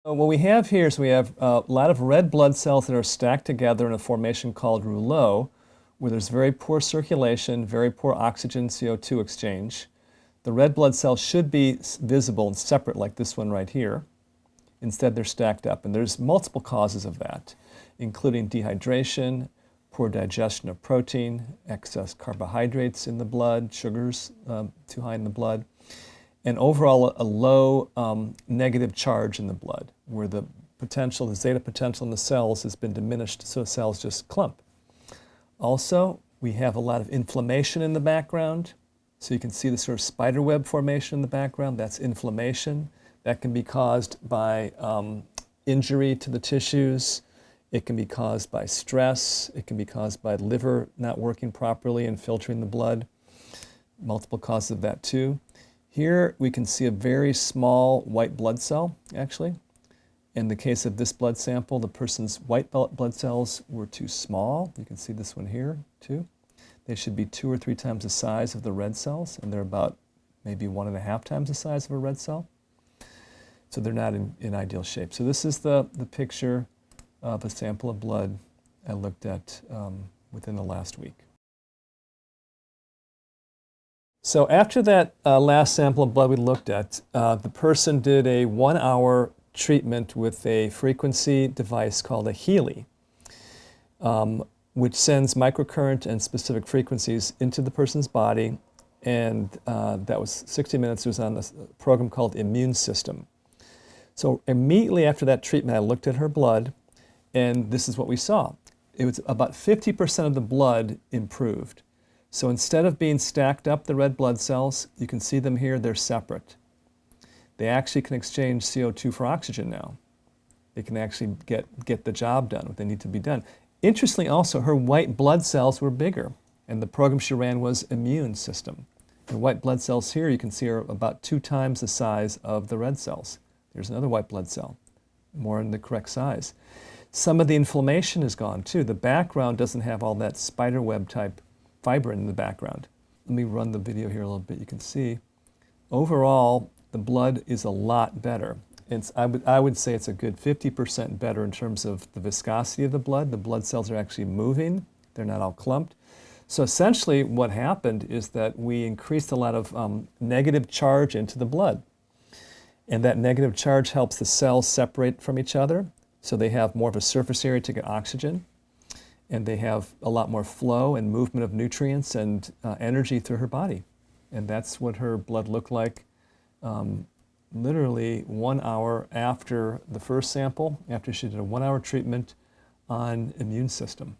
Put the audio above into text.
What we have here is we have a lot of red blood cells that are stacked together in a formation called rouleau, where there's very poor circulation, very poor oxygen CO2 exchange. The red blood cells should be visible and separate like this one right here. Instead, they're stacked up, and there's multiple causes of that, including dehydration, poor digestion of protein, excess carbohydrates in the blood, sugars too high in the blood, and overall a low negative charge in the blood, where the potential, the zeta potential in the cells has been diminished, so cells just clump. Also, we have a lot of inflammation in the background. So you can see the sort of spider web formation in the background. That's inflammation. That can be caused by injury to the tissues. It can be caused by stress. It can be caused by liver not working properly and filtering the blood. Multiple causes of that too. Here we can see a very small white blood cell, actually. In the case of this blood sample, the person's white blood cells were too small. You can see this one here too. They should be 2 or 3 times the size of the red cells, and they're about maybe 1.5 times the size of a red cell. So they're not in ideal shape. So this is the picture of a sample of blood I looked at within the last week. So after that last sample of blood we looked at, the person did a 1-hour treatment with a frequency device called a Healy, which sends microcurrent and specific frequencies into the person's body. And that was 60 minutes. It was on a program called Immune System. So immediately after that treatment, I looked at her blood, and this is what we saw. It was about 50% of the blood improved. So instead of being stacked up, the red blood cells, you can see them here, they're separate. They actually can exchange CO2 for oxygen now. They can actually get the job done, what they need to be done. Interestingly also, her white blood cells were bigger, and the program she ran was Immune System. The white blood cells here, you can see, are about 2 times the size of the red cells. There's another white blood cell, more in the correct size. Some of the inflammation is gone too. The background doesn't have all that spider web type fibrin in the background. Let me run the video here a little bit. You can see, overall, the blood is a lot better. I would say it's a good 50% better in terms of the viscosity of the blood. The blood cells are actually moving. They're not all clumped. So essentially what happened is that we increased a lot of negative charge into the blood. And that negative charge helps the cells separate from each other, so they have more of a surface area to get oxygen, and they have a lot more flow and movement of nutrients and energy through her body. And that's what her blood looked like literally 1 hour after the first sample, after she did a 1-hour treatment on Immune System.